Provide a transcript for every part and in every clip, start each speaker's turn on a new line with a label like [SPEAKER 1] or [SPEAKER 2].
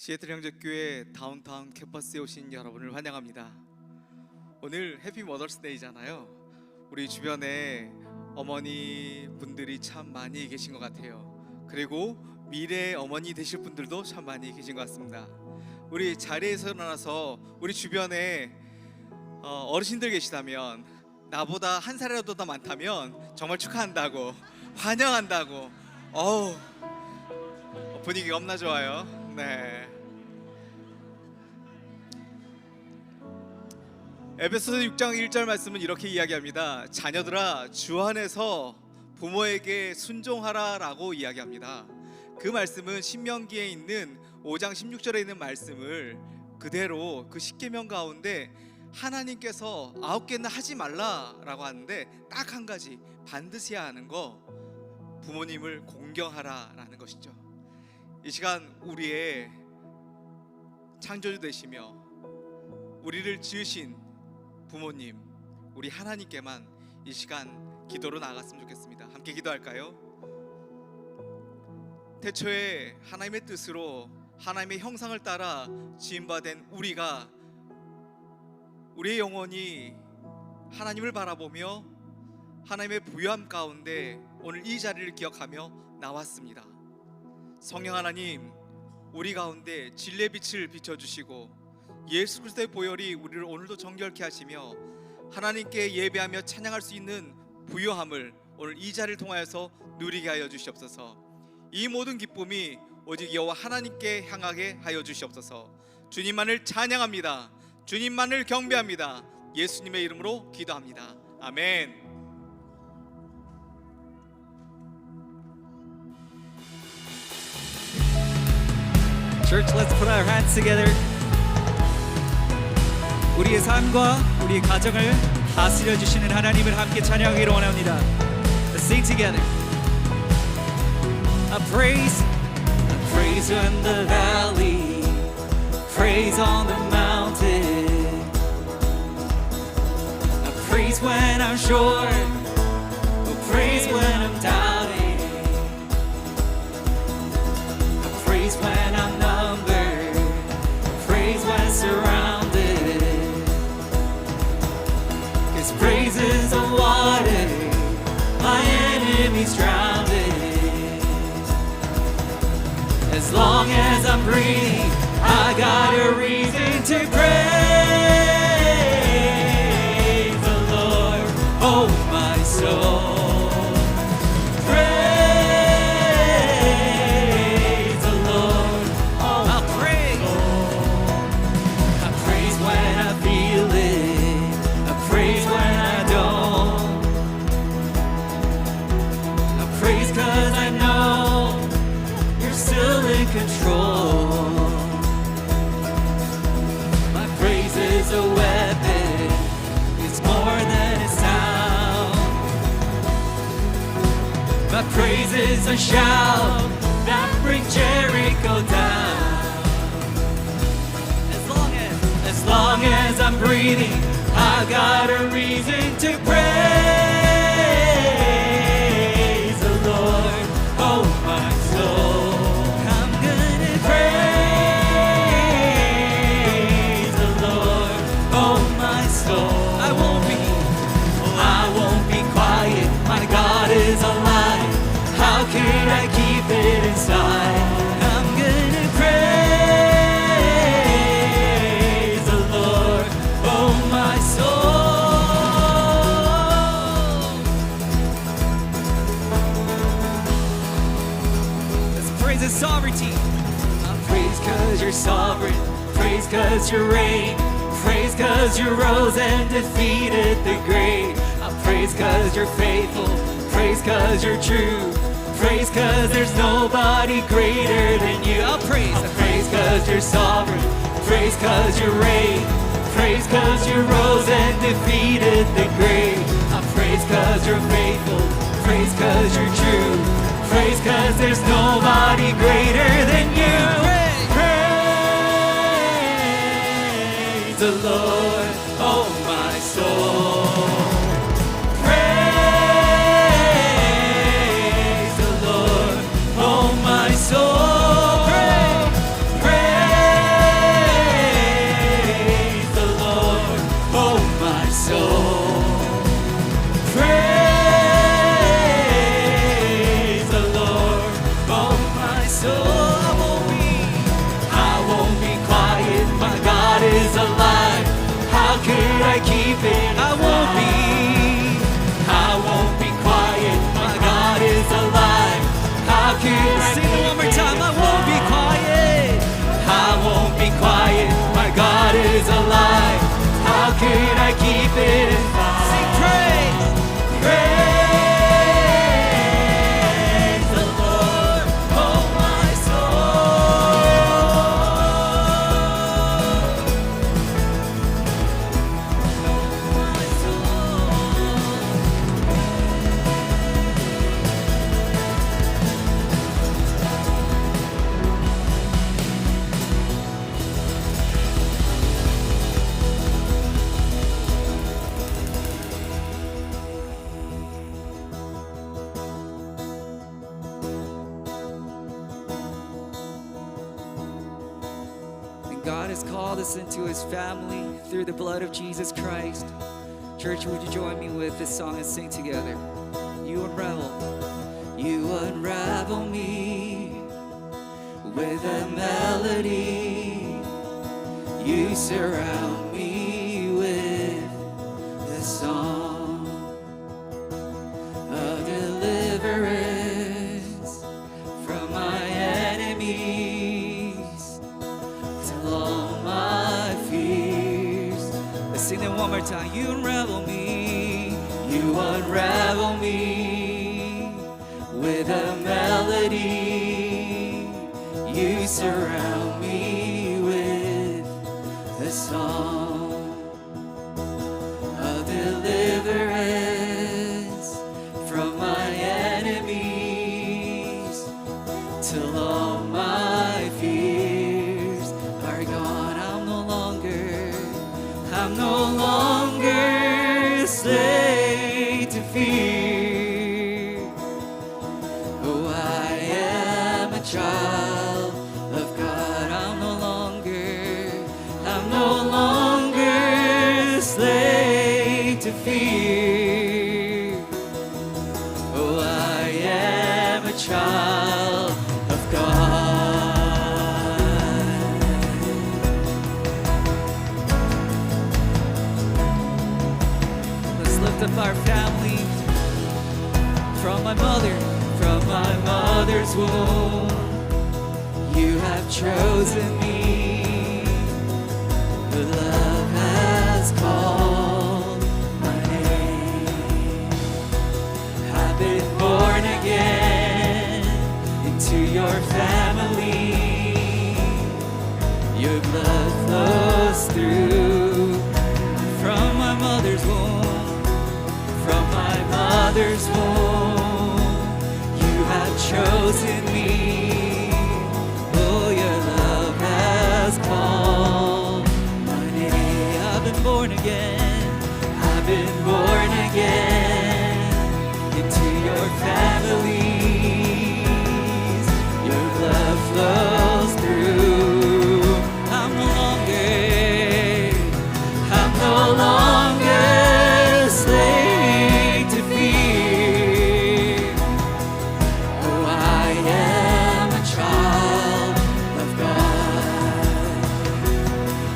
[SPEAKER 1] 시애틀 형제교회 다운타운 캠퍼스에 오신 여러분을 환영합니다. 오늘 해피 머더스데이잖아요. 우리 주변에 어머니 분들이 참 많이 계신 것 같아요. 그리고 미래의 어머니 되실 분들도 참 많이 계신 것 같습니다. 우리 자리에서 일어나서 우리 주변에 어르신들 계시다면, 나보다 한 살이라도 더 많다면 정말 축하한다고, 환영한다고. 분위기가 겁나 좋아요. 네. 에베소서 6장 1절 말씀은 이렇게 이야기합니다. 자녀들아, 주 안에서 부모에게 순종하라 라고 이야기합니다. 그 말씀은 신명기에 있는 5장 16절에 있는 말씀을 그대로 그 10계명 가운데 하나님께서 9개는 하지 말라라고 하는데 딱 한 가지 반드시 해야 하는 거, 부모님을 공경하라라는 것이죠. 이 시간 우리의 창조주 되시며 우리를 지으신 부모님, 우리 하나님께만 이 시간 기도로 나아갔으면 좋겠습니다. 함께 기도할까요? 태초에 하나님의 뜻으로 하나님의 형상을 따라 지음받은 우리가, 우리의 영혼이 하나님을 바라보며 하나님의 부요함 가운데 오늘 이 자리를 기억하며 나왔습니다. 성령 하나님, 우리 가운데 진리의 빛을 비춰주시고 예수 그리스도의 보혈이 우리를 오늘도 정결케 하시며 하나님께 예배하며 찬양할 수 있는 부요함을 오늘 이 자리를 통하여서 누리게 하여 주시옵소서. 이 모든 기쁨이 오직 여호와 하나님께 향하게 하여 주시옵소서. 주님만을 찬양합니다. 주님만을 경배합니다. 예수님의 이름으로 기도합니다. 아멘.
[SPEAKER 2] Church, let's put our hands together. 우리의 삶과 우리의 가정을 다스려 주시는 하나님을 함께 찬양하기를 원합니다. Let's sing together. I praise you in the valley, praise on the mountain. I praise when I'm sure, praise when I'm doubting. I praise when I'm numbered, praise when surrounded. His praise is the water my enemies drowned in. As long as I'm breathing, I got a reason to praise the Lord, oh my soul. Praise the Lord, oh I'll praise. I praise when I feel it, I praise when I don't. I praise 'cause I know you're still in control. My praise is a weapon, it's more than a sound. My praise is a shout that brings Jericho down. As long as I'm breathing, I got a reason to praise the Lord, oh my soul. I'm gonna praise the Lord, oh my soul. I won't be quiet. My God is alive. How can I keep it inside? I'm gonna praise the Lord, oh my soul. Let's praise His sovereignty. I praise 'cause you're sovereign, praise 'cause you reign, praise 'cause you rose and defeated the grave. I praise 'cause you're faithful, praise 'cause you're true, praise 'cause there's nobody greater than you. I'll praise 'cause you're sovereign, praise 'cause you reign, praise 'cause you rose and defeated the grave. I praise 'cause you're faithful, praise 'cause you're true, praise 'cause there's nobody greater than you. Praise the Lord, oh my soul. Praise the Lord, oh my soul. Praise God has called us into His family through the blood of Jesus Christ. Church, would you join me with this song and sing together? You unravel me with a melody. You surround me with the song of deliverance from my enemies till all my fears. Let's sing that one more time. You unravel me. You unravel me with a melody. You surround me with the song of deliverance from my enemies till all my fears are gone. I'm no longer a slave to fear. Oh, I am a child of God. I'm no longer a slave to fear. Oh, I am a child of God. Let's lift up our family. From my mother's womb, you have chosen me. The love has called my name. I've been born again into your family. Your blood flows through from my mother's womb. From my mother's womb, you have chosen me. Oh, your love has called my name. I've been born again. I've been born again into your families. Your blood flows through. I'm no longer a slave to fear. Oh, I am a child of God.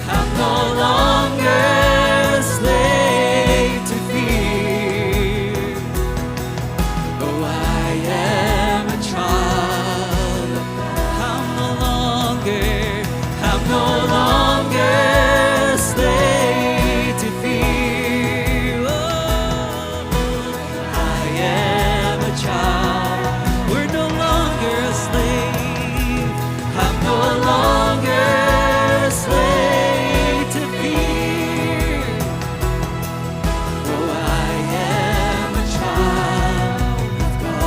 [SPEAKER 2] I'm no longer a slave to fear. Oh, I am a child of God. I'm no longer a slave to fear. Oh, I am a child. We're no longer a slave. I'm no longer a slave to fear. Oh, I am a child of God.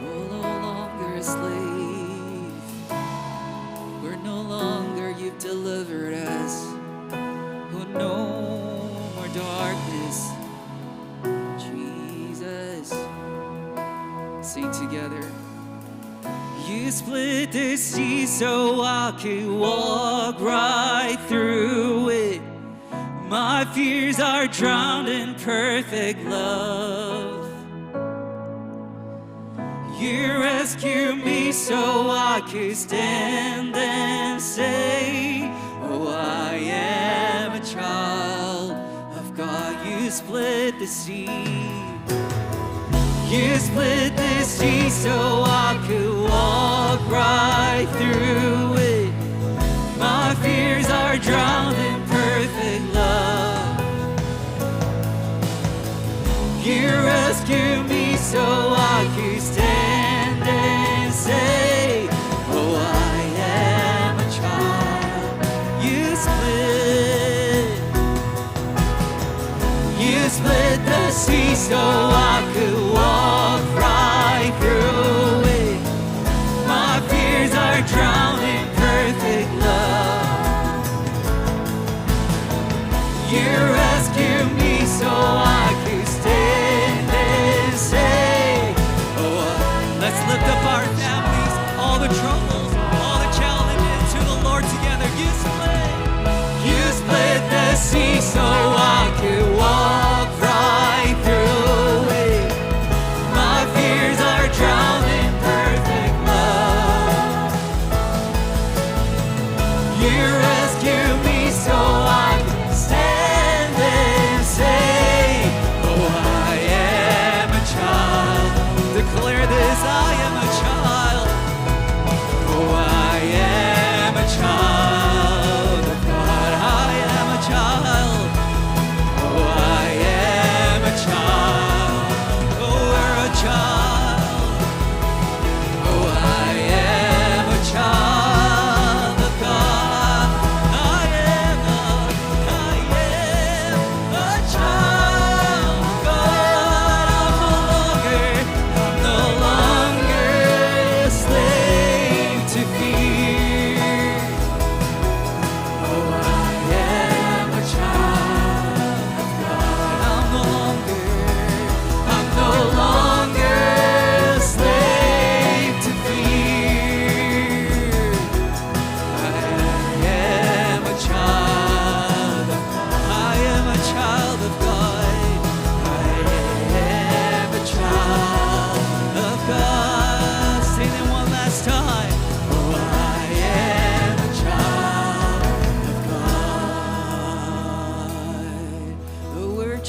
[SPEAKER 2] We're no longer a slave. We're no longer, you've delivered us. Oh, no more darkness. Jesus. Sing together. You split the sea so I could walk right through it. My fears are drowned in perfect love. You rescued me so I could stand and say, oh, I am a child of God. You split the sea. You split the sea so I could walk right through it. My fears are drowned in perfect love. You rescued me so I could stand and say, oh, I am a child. You split the sea so I could walk right through it. My fears are drowned in perfect love. You rescued me so I could stand and say, oh, let's lift up our families, all the troubles.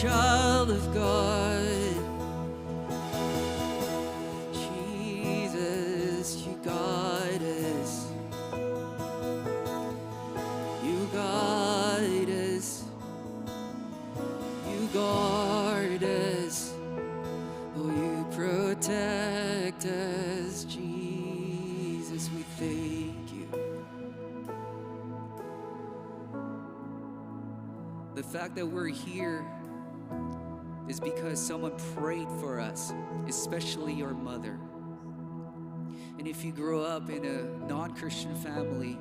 [SPEAKER 2] child of God. Jesus, you guide us. You guide us. You guard us. Oh, you protect us. Jesus, we thank you. The fact that we're here is because someone prayed for us, especially your mother. And if you grow up in a non-Christian family,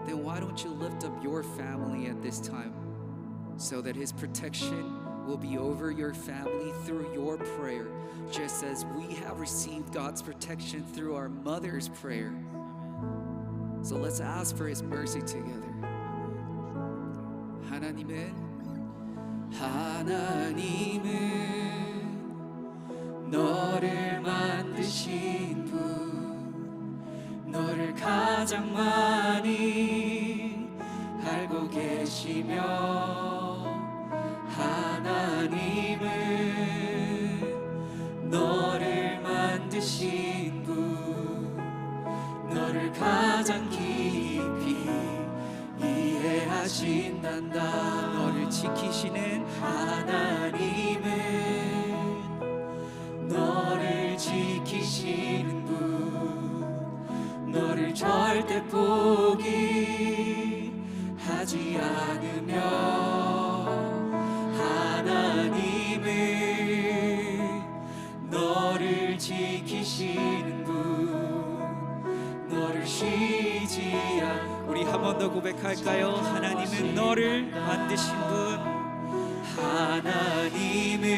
[SPEAKER 2] then why don't you lift up your family at this time so that His protection will be over your family through your prayer, just as we have received God's protection through our mother's prayer. So let's ask for His mercy together. 하나님은 너를 만드신 분, 너를 가장 많이 알고 계시며, 하나님은 너를 만드신 분, 너를 가장 깊이 이해하신단다. 너를 지키시는 하나님은 너를 지키시는 분, 너를 절대 포기하지 않으며, 하나님은 너를 지키시는 분, 너를 쉬지 않고. 우리 한 번 더 고백할까요? 하나님은 너를 만드신 분, 하나님은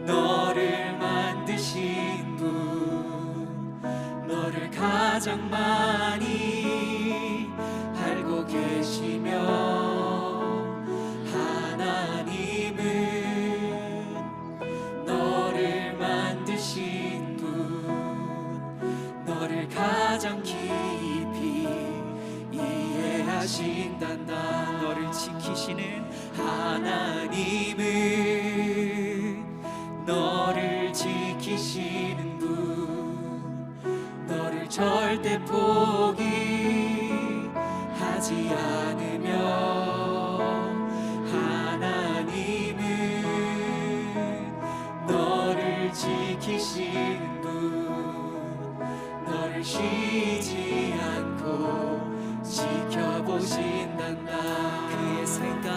[SPEAKER 2] 너를 만드신 분, 너를 가장 많이 알고 계시며, 하나님은 너를 만드신 분, 너를 가장 깊이 이해하신단다. 너를 지키시는 하나님은 너를 지키시는 분, 너를 절대 포기하지 않으며, 하나님은 너를 지키시는 분, 너를 쉬지 않고 지켜보신단다. 그의 생각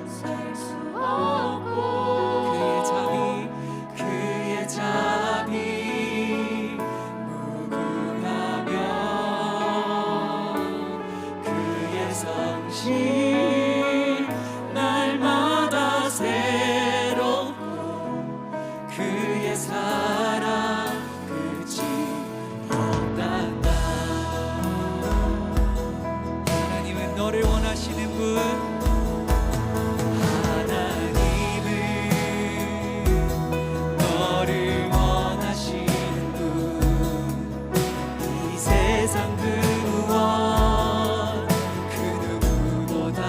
[SPEAKER 2] 살 수 없고, 그의 자비 무궁하며, 그의 성실 날마다 새롭고, 그의 사랑 끝이 없단다. 하나님은 너를 원하시는 분, 하나님은 너를 원하시는 분, 이 세상 그 무엇 그 누구보다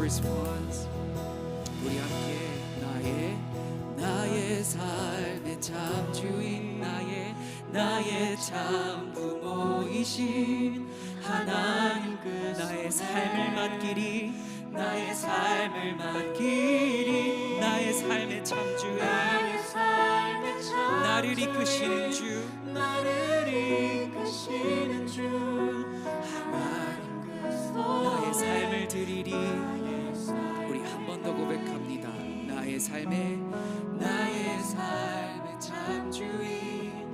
[SPEAKER 2] first ones. 우리 함께 나의 삶의 참 주인 나의 참 부모이신 하나님 그 나의 삶을 맡기리 나의 삶을 맡기리 나의 삶의 참 주인 나를 이끄시는 주 하나님 나의 삶을 드리리 우리 한 번 더 고백합니다. 나의 삶의 참 주인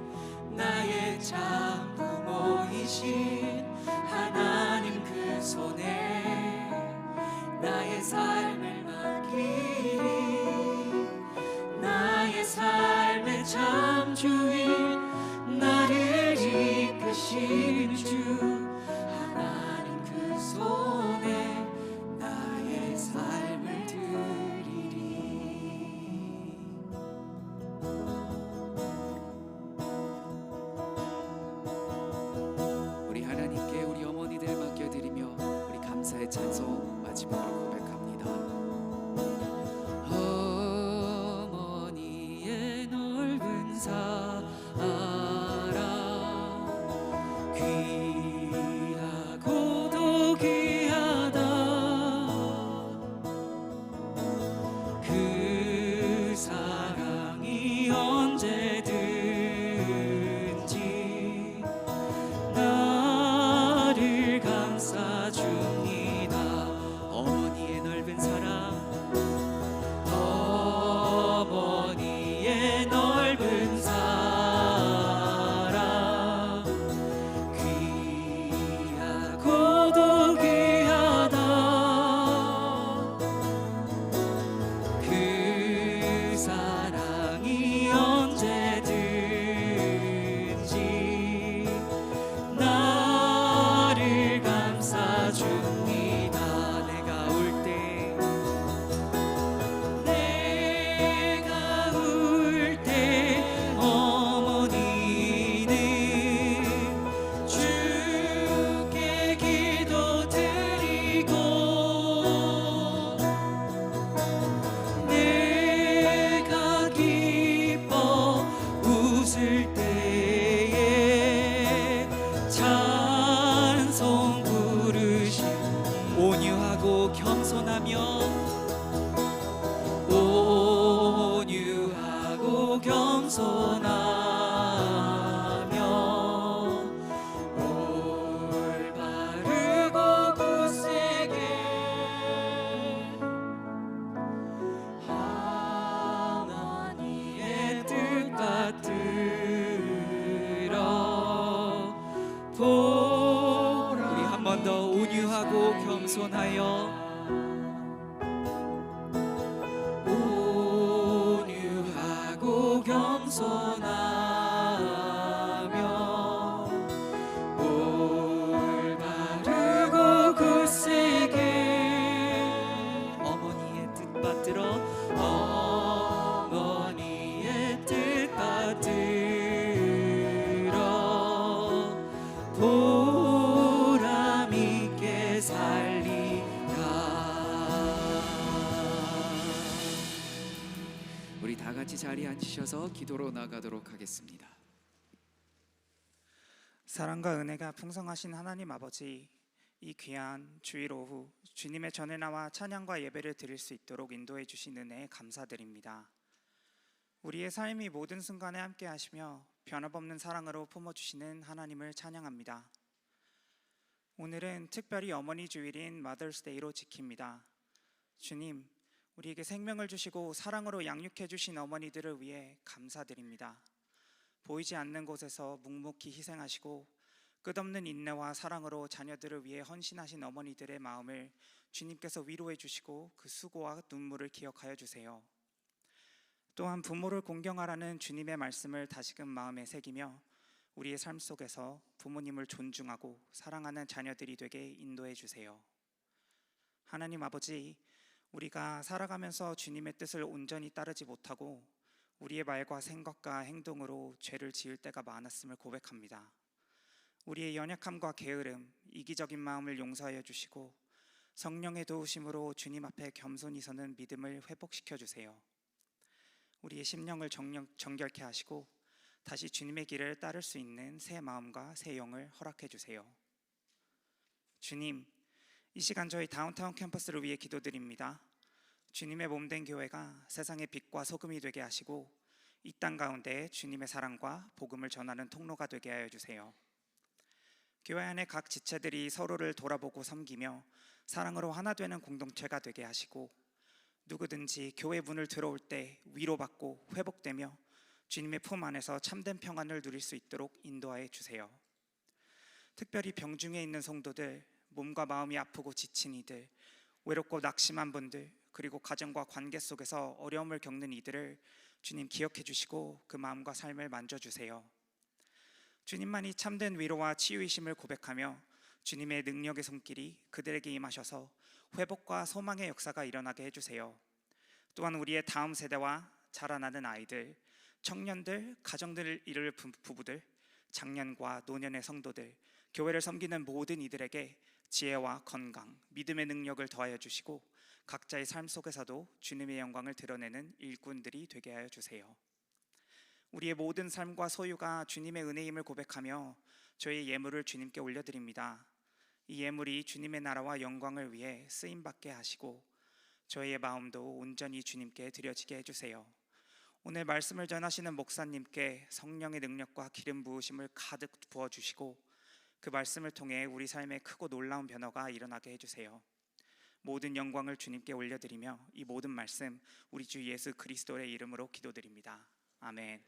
[SPEAKER 2] 나의 참 부모이신 하나님 그 손에 나의 삶을 맡기리 나의 삶의 참 주인 나를 이끄시는 주 하나님 그 손에 나의 삶을 드리리. 우리 하나님께 우리 어머니들 맡겨드리며 우리 감사의 찬송 마지막으로 고백합니다. 어머니의 넓은 사랑 귀하고도 귀하다 그 사랑이 언제든지 나를 감싸줍니다. 어머니의 넓은 사랑 어머니의 넓은 사랑 귀하고도 귀하다 그 사랑이 언제든지 나를 감싸줍니다. 내가 울 때 어머니는 주께 기도드리고 내가 기뻐 웃을 때에 찬송 부르신 온유하고 겸손하며 올바르고 굳세게 하나님의 뜻 받들어 보라. 우리 한 번 더 온유하고 겸손하여 겸손하며 올바르고 굳세게 어머니의 뜻 받들어 어머니의 뜻 받들어 보람 있게 살리라. 우리 다 같이 자리에 앉으셔서 기도로 나가도록 하겠습니다.
[SPEAKER 3] 사랑과 은혜가 풍성하신 하나님 아버지, 이 귀한 주일 오후 주님의 전에 나와 찬양과 예배를 드릴 수 있도록 인도해 주신 은혜에 감사드립니다. 우리의 삶이 모든 순간에 함께 하시며 변함없는 사랑으로 품어주시는 하나님을 찬양합니다. 오늘은 특별히 어머니 주일인 마더스데이로 지킵니다. 주님, 우리에게 생명을 주시고 사랑으로 양육해 주신 어머니들을 위해 감사드립니다. 보이지 않는 곳에서 묵묵히 희생하시고 끝없는 인내와 사랑으로 자녀들을 위해 헌신하신 어머니들의 마음을 주님께서 위로해 주시고 그 수고와 눈물을 기억하여 주세요. 또한 부모를 공경하라는 주님의 말씀을 다시금 마음에 새기며 우리의 삶 속에서 부모님을 존중하고 사랑하는 자녀들이 되게 인도해 주세요. 하나님 아버지, 우리가 살아가면서 주님의 뜻을 온전히 따르지 못하고 우리의 말과 생각과 행동으로 죄를 지을 때가 많았음을 고백합니다. 우리의 연약함과 게으름, 이기적인 마음을 용서하여 주시고 성령의 도우심으로 주님 앞에 겸손히 서는 믿음을 회복시켜 주세요. 우리의 심령을 정결케 하시고 다시 주님의 길을 따를 수 있는 새 마음과 새 영을 허락해 주세요. 주님, 이 시간 저희 다운타운 캠퍼스를 위해 기도드립니다. 주님의 몸된 교회가 세상의 빛과 소금이 되게 하시고 이 땅 가운데 주님의 사랑과 복음을 전하는 통로가 되게 하여 주세요. 교회 안의 각 지체들이 서로를 돌아보고 섬기며 사랑으로 하나 되는 공동체가 되게 하시고 누구든지 교회 문을 들어올 때 위로받고 회복되며 주님의 품 안에서 참된 평안을 누릴 수 있도록 인도하여 주세요. 특별히 병중에 있는 성도들, 몸과 마음이 아프고 지친 이들, 외롭고 낙심한 분들, 그리고 가정과 관계 속에서 어려움을 겪는 이들을 주님 기억해 주시고 그 마음과 삶을 만져주세요. 주님만이 참된 위로와 치유이심을 고백하며 주님의 능력의 손길이 그들에게 임하셔서 회복과 소망의 역사가 일어나게 해주세요. 또한 우리의 다음 세대와 자라나는 아이들, 청년들, 가정들을 이룰 부부들, 장년과 노년의 성도들, 교회를 섬기는 모든 이들에게 지혜와 건강, 믿음의 능력을 더하여 주시고 각자의 삶 속에서도 주님의 영광을 드러내는 일꾼들이 되게 하여 주세요. 우리의 모든 삶과 소유가 주님의 은혜임을 고백하며 저희 예물을 주님께 올려드립니다. 이 예물이 주님의 나라와 영광을 위해 쓰임받게 하시고 저희의 마음도 온전히 주님께 드려지게 해주세요. 오늘 말씀을 전하시는 목사님께 성령의 능력과 기름 부으심을 가득 부어주시고 그 말씀을 통해 우리 삶에 크고 놀라운 변화가 일어나게 해주세요. 모든 영광을 주님께 올려드리며 이 모든 말씀 우리 주 예수 그리스도의 이름으로 기도드립니다. 아멘.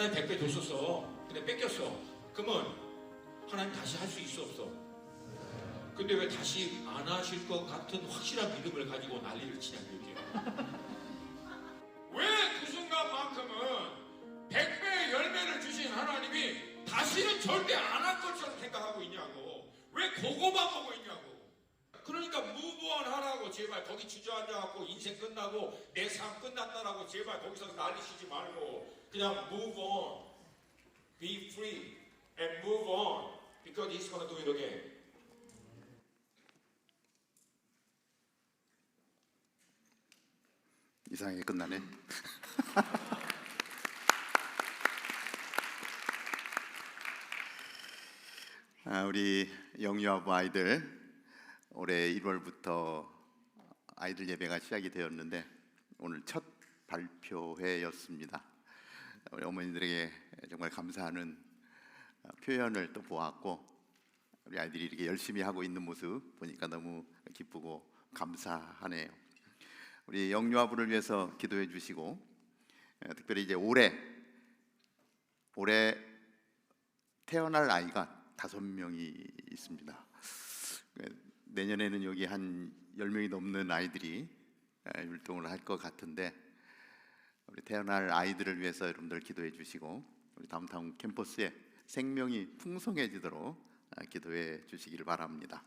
[SPEAKER 4] 하나님 100배 줬었어. 근데 뺏겼어. 그러면 하나님 다시 할 수 있어 없어? 근데 왜 다시 안 하실 것 같은 확실한 믿음을 가지고 난리를 치냐 그게. 왜 그 순간만큼은 100배의 열매를 주신 하나님이 다시는 절대 안 할 것처럼 생각하고 있냐고. 왜 그거만 보고 있냐고. 그러니까 무브원 하라고. 제발 거기 주저앉아갖고 인생 끝나고 내 삶 끝났다라고 제발 거기서 난리치지 말고 그냥 move on, be free and move on because he's gonna do it again.
[SPEAKER 5] 이상하게 끝나네. 우리 영유아부 아이들 올해 1월부터 아이들 예배가 시작이 되었는데 오늘 첫 발표회였습니다. 우리 어머니들에게 정말 감사하는 표현을 또 보았고 우리 아이들이 이렇게 열심히 하고 있는 모습 보니까 너무 기쁘고 감사하네요. 우리 영유아부를 위해서 기도해 주시고 특별히 이제 올해 태어날 아이가 5명이 있습니다. 내년에는 여기 한 10명이 넘는 아이들이 율동을 할 것 같은데 우리 태어날 아이들을 위해서 여러분들 기도해 주시고 우리 다운타운 캠퍼스에 생명이 풍성해지도록 기도해 주시기를 바랍니다.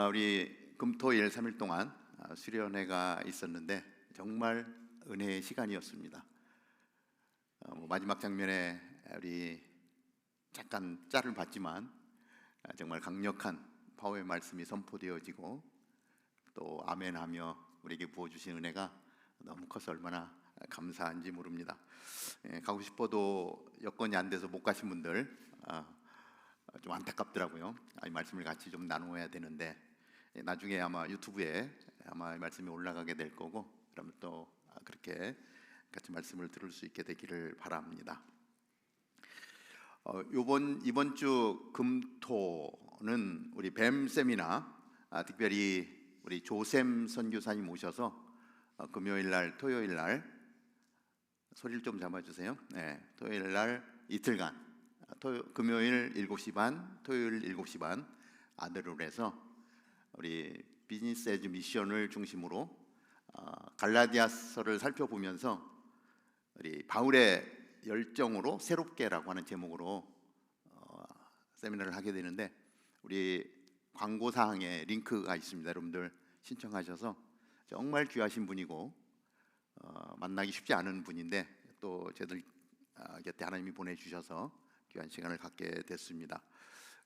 [SPEAKER 5] 우리 금토일 3일 동안 수련회가 있었는데 정말 은혜의 시간이었습니다. 마지막 장면에 우리 잠깐 짤을 봤지만 정말 강력한 파워의 말씀이 선포되어지고 또 아멘하며 우리에게 부어주신 은혜가 너무 커서 얼마나 감사한지 모릅니다. 가고 싶어도 여건이 안 돼서 못 가신 분들 좀 안타깝더라고요. 이 말씀을 같이 좀 나누어야 되는데 나중에 아마 유튜브에 아마 이 말씀이 올라가게 될 거고 그러면 또 그렇게 같이 말씀을 들을 수 있게 되기를 바랍니다. 이번 주 금토는 우리 뱀 세미나 특별히 우리 조샘 선교사님 오셔서 금요일 날 토요일 날 소리를 좀 잡아주세요. 네, 토요일 날 이틀간 금요일 7시 반 토요일 7시 반 아들을 해서 우리 비즈니스 에즈 미션을 중심으로 갈라디아서를 살펴보면서 우리 바울의 열정으로 새롭게라고 하는 제목으로 세미나를 하게 되는데 우리 광고 사항에 링크가 있습니다. 여러분들 신청하셔서 정말 귀하신 분이고 만나기 쉽지 않은 분인데 또 저희들 곁에 하나님이 보내주셔서 귀한 시간을 갖게 됐습니다.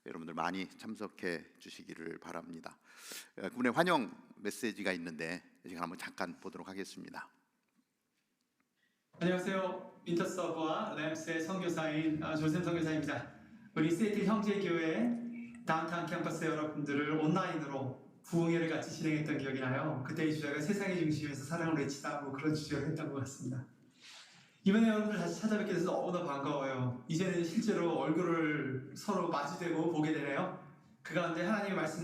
[SPEAKER 5] 여러분들 많이 참석해 주시기를 바랍니다. 그분의 환영 메시지가 있는데 지금 한번 잠깐 보도록 하겠습니다.
[SPEAKER 6] 안녕하세요. 인터서버와 램스의 선교사인 조샘 선교사입니다. 우리 세이틀 형제교회 다운타운 캠퍼스 여러분들을 온라인으로 부흥회를 같이 진행했던 기억이 나요. 그때의 주제가 세상의 중심에서 사랑을 외치다 뭐 그런 주제로 했던 것 같습니다. 이번에 여러분들 다시 찾아뵙게 돼서 너무나 반가워요. 이제는 실제로 얼굴을 서로 마주대고 보게 되네요. 그 가운데 하나님의 말씀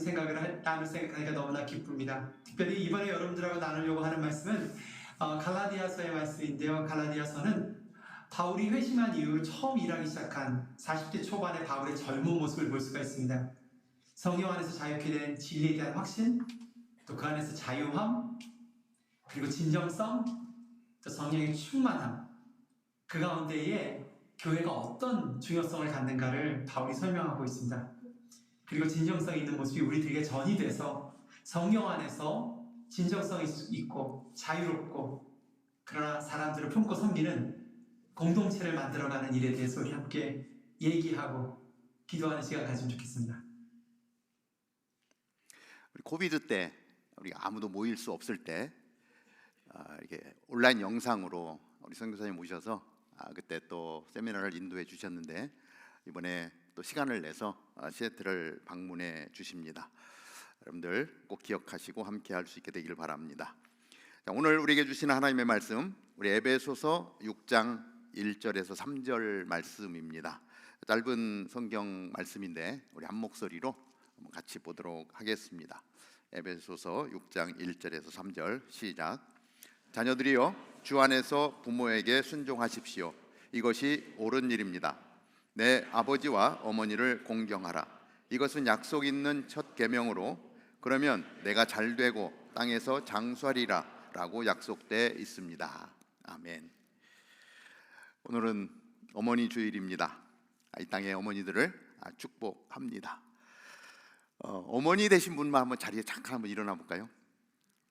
[SPEAKER 6] 나눌 생각하니까 너무나 기쁩니다. 특별히 이번에 여러분들하고 나누려고 하는 말씀은 갈라디아서의 말씀인데요. 갈라디아서는 바울이 회심한 이후 처음 일하기 시작한 40대 초반의 바울의 젊은 모습을 볼 수가 있습니다. 성령 안에서 자유케 된 진리에 대한 확신, 또 그 안에서 자유함, 그리고 진정성, 또 성령의 충만함, 그 가운데에 교회가 어떤 중요성을 갖는가를 바울이 설명하고 있습니다. 그리고 진정성이 있는 모습이 우리들에게 전이 돼서 성령 안에서 진정성이 있고 자유롭고 그러나 사람들을 품고 섬기는 공동체를 만들어가는 일에 대해서 우리 함께 얘기하고 기도하는 시간 가지면 좋겠습니다.
[SPEAKER 5] 우리 코비드 때 우리가 아무도 모일 수 없을 때 이렇게 온라인 영상으로 우리 선교사님 모셔서 그때 또 세미나를 인도해 주셨는데 이번에 또 시간을 내서 시애틀을 방문해 주십니다. 여러분들 꼭 기억하시고 함께 할 수 있게 되기를 바랍니다. 자, 오늘 우리에게 주시는 하나님의 말씀 우리 에베소서 6장 1절에서 3절 말씀입니다. 짧은 성경 말씀인데 우리 한 목소리로 한번 같이 보도록 하겠습니다. 에베소서 6장 1절에서 3절 시작. 자녀들이여 주 안에서 부모에게 순종하십시오. 이것이 옳은 일입니다. 내 아버지와 어머니를 공경하라. 이것은 약속 있는 첫 계명으로 그러면 내가 잘되고 땅에서 장수하리라 라고 약속돼 있습니다. 아멘. 오늘은 어머니 주일입니다. 이 땅의 어머니들을 축복합니다. 어머니 되신 분만 한번 자리에 잠깐 한번 일어나 볼까요?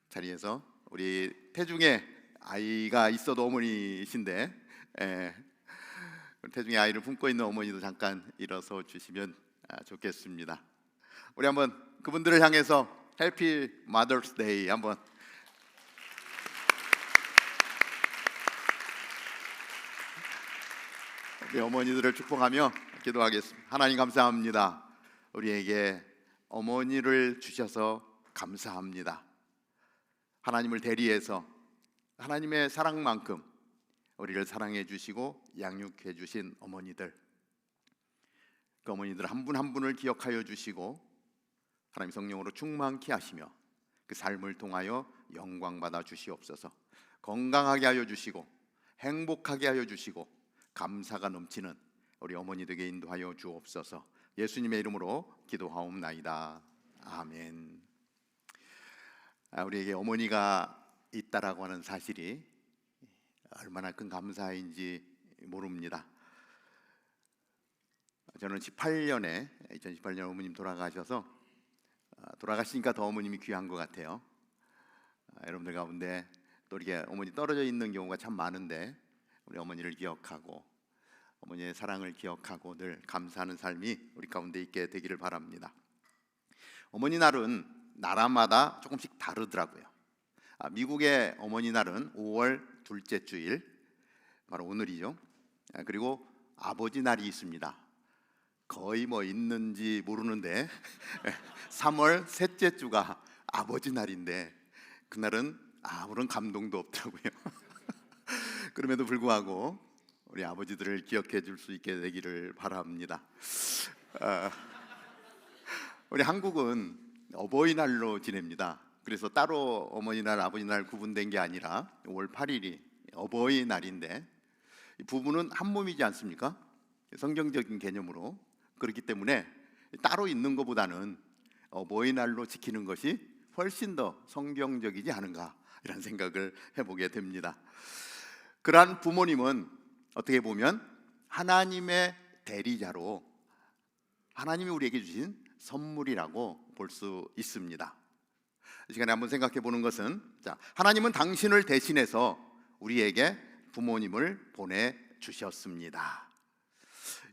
[SPEAKER 5] 자리에서 우리 태중에 아이가 있어도 어머니신데 태중에 아이를 품고 있는 어머니도 잠깐 일어서 주시면 좋겠습니다. 우리 한번 그분들을 향해서 해피 마더스 데이 한번 우리 어머니들을 축복하며 기도하겠습니다. 하나님 감사합니다. 우리에게 어머니를 주셔서 감사합니다. 하나님을 대리해서 하나님의 사랑만큼 우리를 사랑해 주시고 양육해 주신 어머니들, 그 어머니들 한 분 한 분을 기억하여 주시고 하나님 성령으로 충만케 하시며 그 삶을 통하여 영광 받아 주시옵소서. 건강하게 하여 주시고 행복하게 하여 주시고 감사가 넘치는 우리 어머니들에게 인도하여 주옵소서. 예수님의 이름으로 기도하옵나이다. 아멘. 우리에게 어머니가 있다라고 하는 사실이 얼마나 큰 감사인지 모릅니다. 저는 2018년에 어머님 돌아가시니까 더 어머님이 귀한 것 같아요. 여러분들 가운데 또 이렇게 어머니 떨어져 있는 경우가 참 많은데 우리 어머니를 기억하고 어머니의 사랑을 기억하고 늘 감사하는 삶이 우리 가운데 있게 되기를 바랍니다. 어머니 날은 나라마다 조금씩 다르더라고요. 미국의 어머니 날은 5월 둘째 주일, 바로 오늘이죠. 그리고 아버지 날이 있습니다. 거의 뭐 있는지 모르는데 3월 셋째 주가 아버지 날인데 그날은 아무런 감동도 없더라고요. 그럼에도 불구하고 우리 아버지들을 기억해 줄 수 있게 되기를 바랍니다. 우리 한국은 어버이날로 지냅니다. 그래서 따로 어머니날, 아버지날 구분된 게 아니라 5월 8일이 어버이날인데 부부는 한 몸이지 않습니까? 성경적인 개념으로. 그렇기 때문에 따로 있는 것보다는 어버이날로 지키는 것이 훨씬 더 성경적이지 않은가 이런 생각을 해보게 됩니다. 그러한 부모님은 어떻게 보면 하나님의 대리자로 하나님이 우리에게 주신 선물이라고 볼 수 있습니다. 이 시간에 한번 생각해 보는 것은, 하나님은 당신을 대신해서 우리에게 부모님을 보내주셨습니다.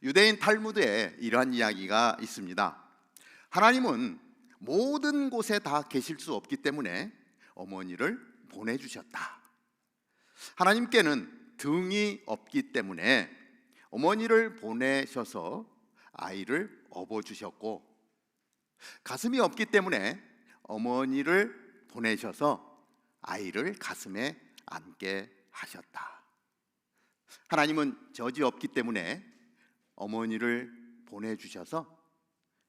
[SPEAKER 5] 유대인 탈무드에 이러한 이야기가 있습니다. 하나님은 모든 곳에 다 계실 수 없기 때문에 어머니를 보내주셨다. 하나님께는 등이 없기 때문에 어머니를 보내셔서 아이를 업어주셨고, 가슴이 없기 때문에 어머니를 보내셔서 아이를 가슴에 안게 하셨다. 하나님은 젖이 없기 때문에 어머니를 보내주셔서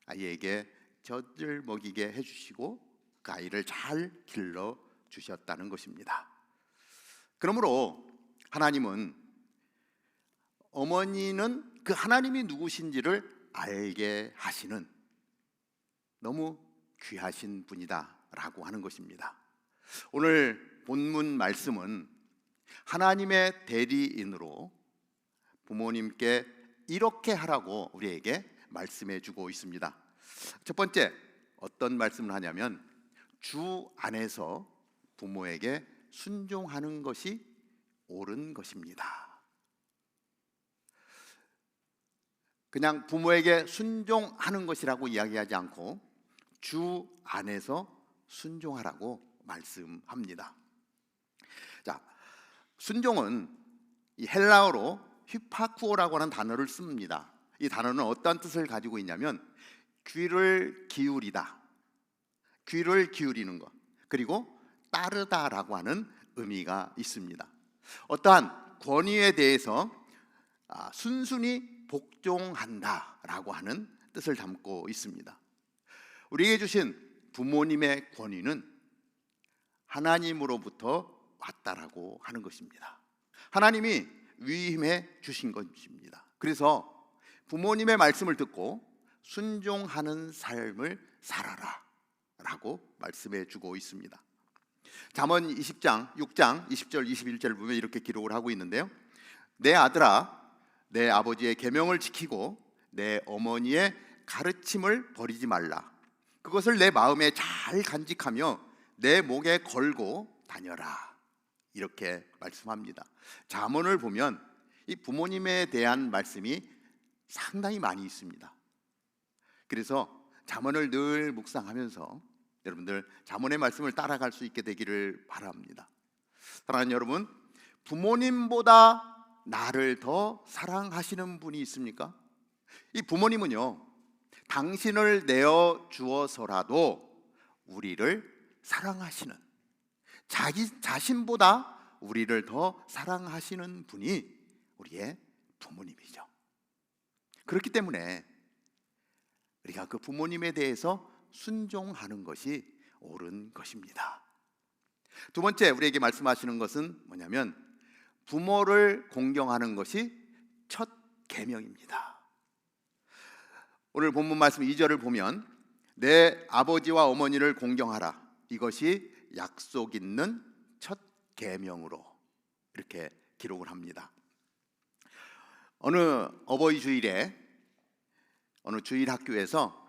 [SPEAKER 5] 아이에게 젖을 먹이게 해주시고 그 아이를 잘 길러 주셨다는 것입니다. 그러므로 하나님은 어머니는 그 하나님이 누구신지를 알게 하시는 너무 귀하신 분이다 라고 하는 것입니다. 오늘 본문 말씀은 하나님의 대리인으로 부모님께 이렇게 하라고 우리에게 말씀해 주고 있습니다. 첫 번째, 어떤 말씀을 하냐면 주 안에서 부모에게 순종하는 것이 옳은 것입니다. 그냥 부모에게 순종하는 것이라고 이야기하지 않고 주 안에서 순종하라고 말씀합니다. 자, 순종은 이 헬라어로 휘파쿠오라고 하는 단어를 씁니다. 이 단어는 어떤 뜻을 가지고 있냐면 귀를 기울이다, 귀를 기울이는 것, 그리고 따르다라고 하는 의미가 있습니다. 어떠한 권위에 대해서 순순히 복종한다라고 하는 뜻을 담고 있습니다. 우리에게 주신 부모님의 권위는 하나님으로부터 왔다라고 하는 것입니다. 하나님이 위임해 주신 것입니다. 그래서 부모님의 말씀을 듣고 순종하는 삶을 살아라 라고 말씀해 주고 있습니다. 잠언 20장 6장 20절 21절을 보면 이렇게 기록을 하고 있는데요. 내 아들아, 내 아버지의 계명을 지키고 내 어머니의 가르침을 버리지 말라. 그것을 내 마음에 잘 간직하며 내 목에 걸고 다녀라. 이렇게 말씀합니다. 잠언을 보면 이 부모님에 대한 말씀이 상당히 많이 있습니다. 그래서 잠언을 늘 묵상하면서 여러분들 잠언의 말씀을 따라갈 수 있게 되기를 바랍니다. 사랑하는 여러분, 부모님보다 나를 더 사랑하시는 분이 있습니까? 이 부모님은요, 당신을 내어 주어서라도 우리를 사랑하시는, 자기 자신보다 우리를 더 사랑하시는 분이 우리의 부모님이죠. 그렇기 때문에 우리가 그 부모님에 대해서 순종하는 것이 옳은 것입니다. 두 번째 우리에게 말씀하시는 것은 뭐냐면 부모를 공경하는 것이 첫 계명입니다. 오늘 본문 말씀 2절을 보면 내 아버지와 어머니를 공경하라. 이것이 약속 있는 첫 계명으로 이렇게 기록을 합니다. 어느 어버이 주일에 어느 주일 학교에서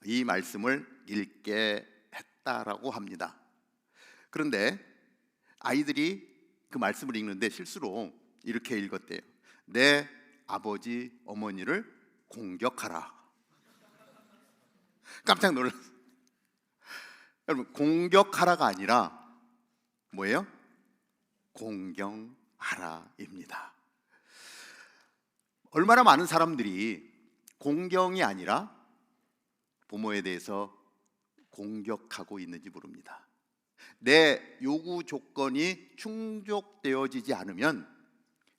[SPEAKER 5] 이 말씀을 읽게 했다라고 합니다. 그런데 아이들이 그 말씀을 읽는데 실수로 이렇게 읽었대요. 내 아버지 어머니를 공격하라. 깜짝 놀랐어요. 여러분, 공격하라가 아니라 뭐예요? 공경하라입니다. 얼마나 많은 사람들이 공경이 아니라 부모에 대해서 공격하고 있는지 모릅니다. 내 요구 조건이 충족되어지지 않으면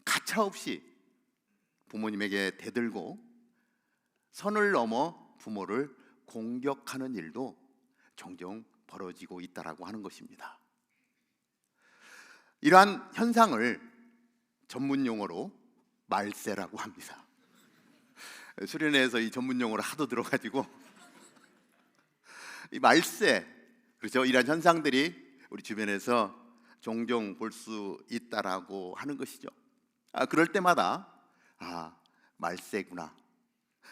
[SPEAKER 5] 가차없이 부모님에게 대들고 선을 넘어 부모를 공격하는 일도 종종 벌어지고 있다라고 하는 것입니다. 이러한 현상을 전문 용어로 말세라고 합니다. 수련회에서 이 전문 용어를 하도 들어가지고 이 말세, 그렇죠? 이러한 현상들이 우리 주변에서 종종 볼 수 있다라고 하는 것이죠. 그럴 때마다 말세구나,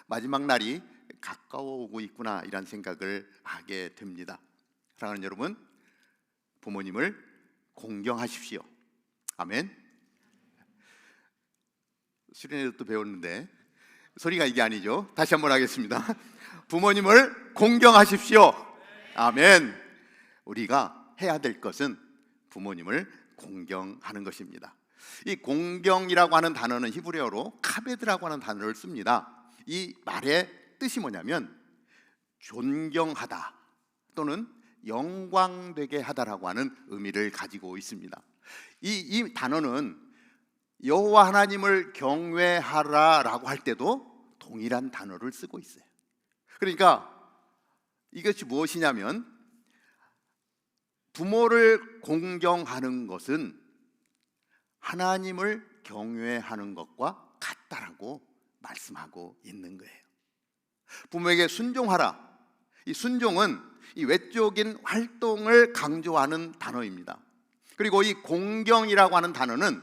[SPEAKER 5] 마지막 날이 가까워 오고 있구나, 이런 생각을 하게 됩니다. 사랑하는 여러분, 부모님을 공경하십시오. 아멘. 수련회도 또 배웠는데 소리가 이게 아니죠. 다시 한번 하겠습니다. 부모님을 공경하십시오. 아멘. 우리가 해야 될 것은 부모님을 공경하는 것입니다. 이 공경이라고 하는 단어는 히브리어로 카베드라고 하는 단어를 씁니다. 이 말의 뜻이 뭐냐면 존경하다 또는 영광되게 하다라고 하는 의미를 가지고 있습니다. 이 단어는 여호와 하나님을 경외하라라고 할 때도 동일한 단어를 쓰고 있어요. 그러니까 이것이 무엇이냐면 부모를 공경하는 것은 하나님을 경외하는 것과 같다라고 말씀하고 있는 거예요. 부모에게 순종하라. 이 순종은 이 외적인 활동을 강조하는 단어입니다. 그리고 이 공경이라고 하는 단어는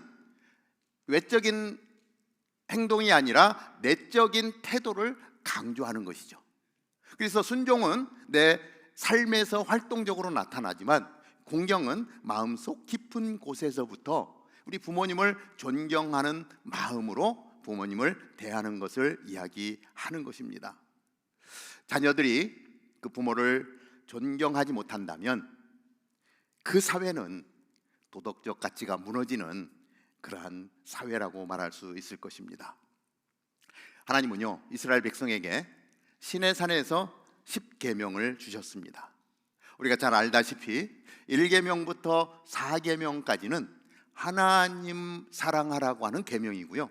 [SPEAKER 5] 외적인 행동이 아니라 내적인 태도를 강조하는 것이죠. 그래서 순종은 내 삶에서 활동적으로 나타나지만 공경은 마음속 깊은 곳에서부터 우리 부모님을 존경하는 마음으로 부모님을 대하는 것을 이야기하는 것입니다. 자녀들이 그 부모를 존경하지 못한다면 그 사회는 도덕적 가치가 무너지는 그러한 사회라고 말할 수 있을 것입니다. 하나님은요, 이스라엘 백성에게 시내산에서 10계명을 주셨습니다. 우리가 잘 알다시피 1계명부터 4계명까지는 하나님 사랑하라고 하는 계명이고요,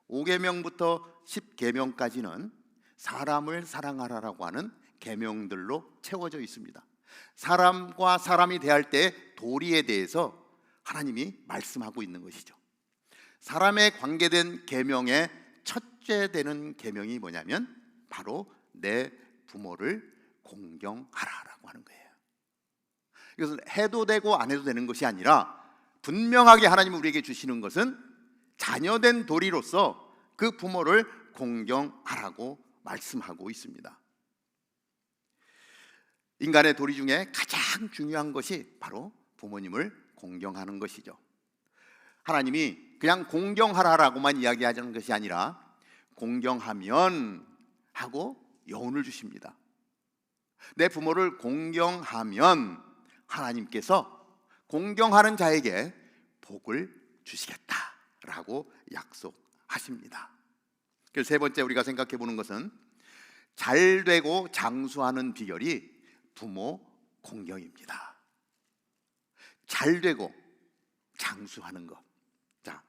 [SPEAKER 5] 5계명부터 10계명까지는 사람을 사랑하라고 하는 계명들로 채워져 있습니다. 사람과 사람이 대할 때 도리에 대해서 하나님이 말씀하고 있는 것이죠. 사람에 관계된 계명의 첫째 되는 계명이 뭐냐면 바로 내 부모를 공경하라라고 하는 거예요. 이것은 해도 되고 안 해도 되는 것이 아니라 분명하게 하나님이 우리에게 주시는 것은 자녀된 도리로서 그 부모를 공경하라고 말씀하고 있습니다. 인간의 도리 중에 가장 중요한 것이 바로 부모님을 공경하는 것이죠. 하나님이 그냥 공경하라라고만 이야기하자는 것이 아니라 공경하면 하고 여운을 주십니다. 내 부모를 공경하면 하나님께서 공경하는 자에게 복을 주시겠다라고 약속하십니다. 그래서 세 번째 우리가 생각해 보는 것은 잘 되고 장수하는 비결이 부모 공경입니다. 잘 되고 장수하는 것. 자,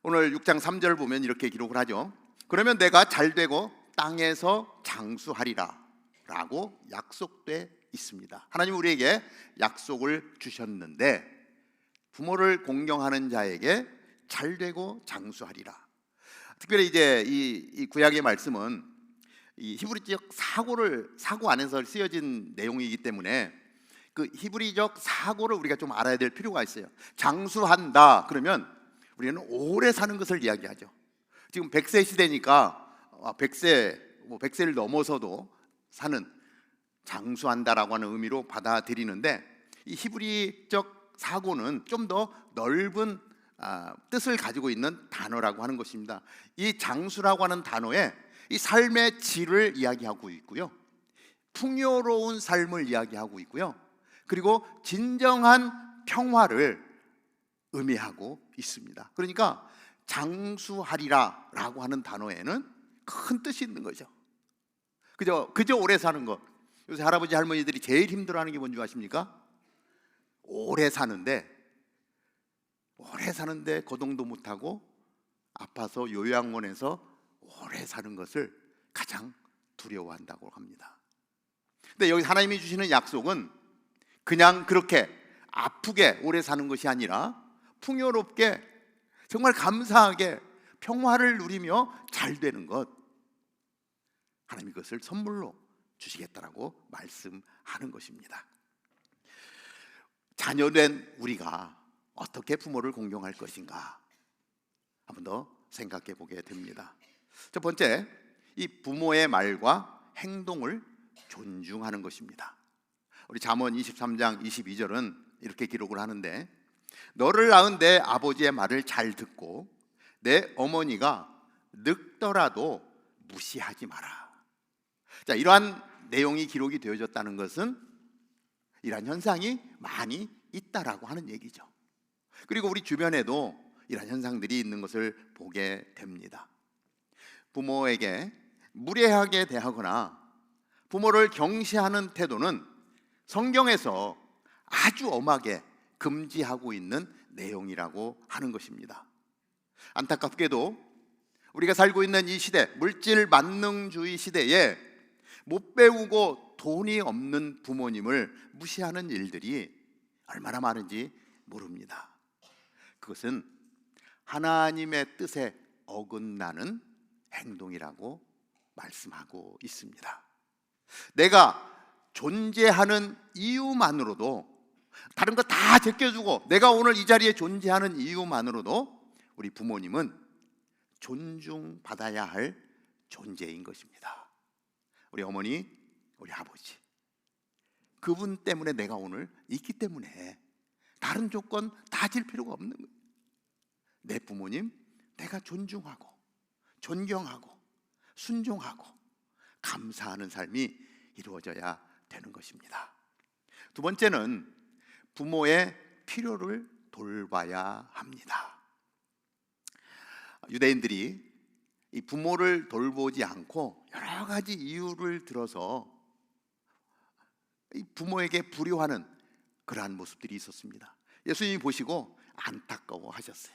[SPEAKER 5] 오늘 6장 3절을 보면 이렇게 기록을 하죠. 그러면 내가 잘 되고 땅에서 장수하리라 라고 약속돼 있습니다. 하나님 우리에게 약속을 주셨는데 부모를 공경하는 자에게 잘 되고 장수하리라. 특별히 이제 이 구약의 말씀은 이 히브리적 사고 안에서 쓰여진 내용이기 때문에 그 히브리적 사고를 우리가 좀 알아야 될 필요가 있어요. 장수한다 그러면 우리는 오래 사는 것을 이야기하죠. 지금 100세 시대니까 100세를 넘어서도 사는 장수한다라고 하는 의미로 받아들이는데 이 히브리적 사고는 좀 더 넓은 뜻을 가지고 있는 단어라고 하는 것입니다. 이 장수라고 하는 단어에 이 삶의 질을 이야기하고 있고요, 풍요로운 삶을 이야기하고 있고요, 그리고 진정한 평화를 의미하고 있습니다. 그러니까 장수하리라 라고 하는 단어에는 큰 뜻이 있는 거죠. 그저 오래 사는 것. 요새 할아버지 할머니들이 제일 힘들어하는 게 뭔지 아십니까? 오래 사는데 거동도 못하고 아파서 요양원에서 오래 사는 것을 가장 두려워한다고 합니다. 근데 여기 하나님이 주시는 약속은 그냥 그렇게 아프게 오래 사는 것이 아니라 풍요롭게 정말 감사하게 평화를 누리며 잘 되는 것, 하나님이 그것을 선물로 주시겠다라고 말씀하는 것입니다. 자녀된 우리가 어떻게 부모를 공경할 것인가 한 번 더 생각해 보게 됩니다. 첫 번째, 이 부모의 말과 행동을 존중하는 것입니다. 우리 잠언 23장 22절은 이렇게 기록을 하는데, 너를 낳은 내 아버지의 말을 잘 듣고 내 어머니가 늙더라도 무시하지 마라. 자, 이러한 내용이 기록이 되어졌다는 것은 이러한 현상이 많이 있다라고 하는 얘기죠. 그리고 우리 주변에도 이러한 현상들이 있는 것을 보게 됩니다. 부모에게 무례하게 대하거나 부모를 경시하는 태도는 성경에서 아주 엄하게 금지하고 있는 내용이라고 하는 것입니다. 안타깝게도 우리가 살고 있는 이 시대, 물질 만능주의 시대에 못 배우고 돈이 없는 부모님을 무시하는 일들이 얼마나 많은지 모릅니다. 그것은 하나님의 뜻에 어긋나는 행동이라고 말씀하고 있습니다. 내가 존재하는 이유만으로도, 다른 거 다 제껴주고 내가 오늘 이 자리에 존재하는 이유만으로도 우리 부모님은 존중받아야 할 존재인 것입니다. 우리 어머니, 우리 아버지, 그분 때문에 내가 오늘 있기 때문에 다른 조건 따질 필요가 없는 거예요. 내 부모님 내가 존중하고 존경하고 순종하고 감사하는 삶이 이루어져야 되는 것입니다. 두 번째는 부모의 필요를 돌봐야 합니다. 유대인들이 이 부모를 돌보지 않고 여러 가지 이유를 들어서 이 부모에게 불효하는 그러한 모습들이 있었습니다. 예수님이 보시고 안타까워하셨어요.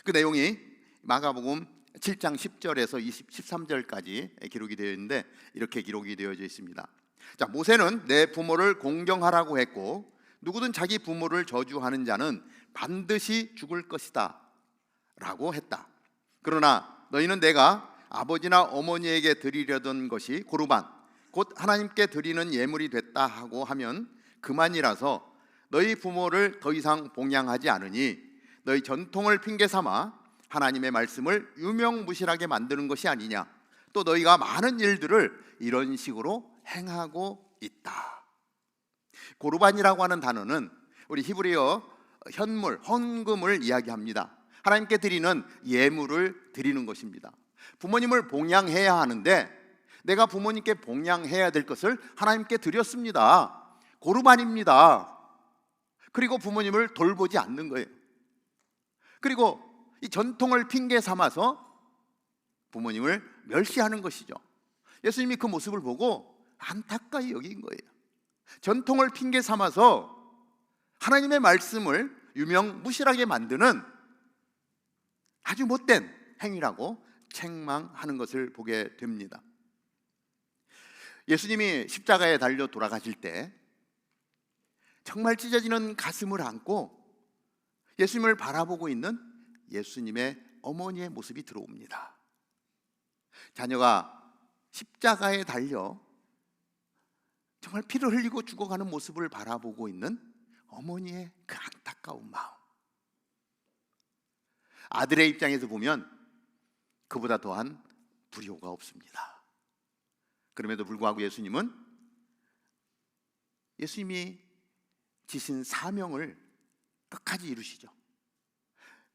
[SPEAKER 5] 그 내용이 마가복음 7장 10절에서 13절까지 기록이 되어 있는데 이렇게 기록이 되어져 있습니다. 자, 모세는 내 부모를 공경하라고 했고 누구든 자기 부모를 저주하는 자는 반드시 죽을 것이다 라고 했다. 그러나 너희는 내가 아버지나 어머니에게 드리려던 것이 고르반 곧 하나님께 드리는 예물이 됐다 하고 하면 그만이라서 너희 부모를 더 이상 봉양하지 않으니 너희 전통을 핑계 삼아 하나님의 말씀을 유명무실하게 만드는 것이 아니냐. 또 너희가 많은 일들을 이런 식으로 행하고 있다. 고르반이라고 하는 단어는 우리 히브리어 현물, 헌금을 이야기합니다. 하나님께 드리는 예물을 드리는 것입니다. 부모님을 봉양해야 하는데 내가 부모님께 봉양해야 될 것을 하나님께 드렸습니다. 고르반입니다. 그리고 부모님을 돌보지 않는 거예요. 그리고 이 전통을 핑계 삼아서 부모님을 멸시하는 것이죠. 예수님이 그 모습을 보고 안타까이 여긴 거예요. 전통을 핑계 삼아서 하나님의 말씀을 유명무실하게 만드는 아주 못된 행위라고 책망하는 것을 보게 됩니다. 예수님이 십자가에 달려 돌아가실 때 정말 찢어지는 가슴을 안고 예수님을 바라보고 있는 예수님의 어머니의 모습이 들어옵니다. 자녀가 십자가에 달려 정말 피를 흘리고 죽어가는 모습을 바라보고 있는 어머니의 그 안타까운 마음. 아들의 입장에서 보면 그보다 더한 불효가 없습니다. 그럼에도 불구하고 예수님이 지신 사명을 끝까지 이루시죠.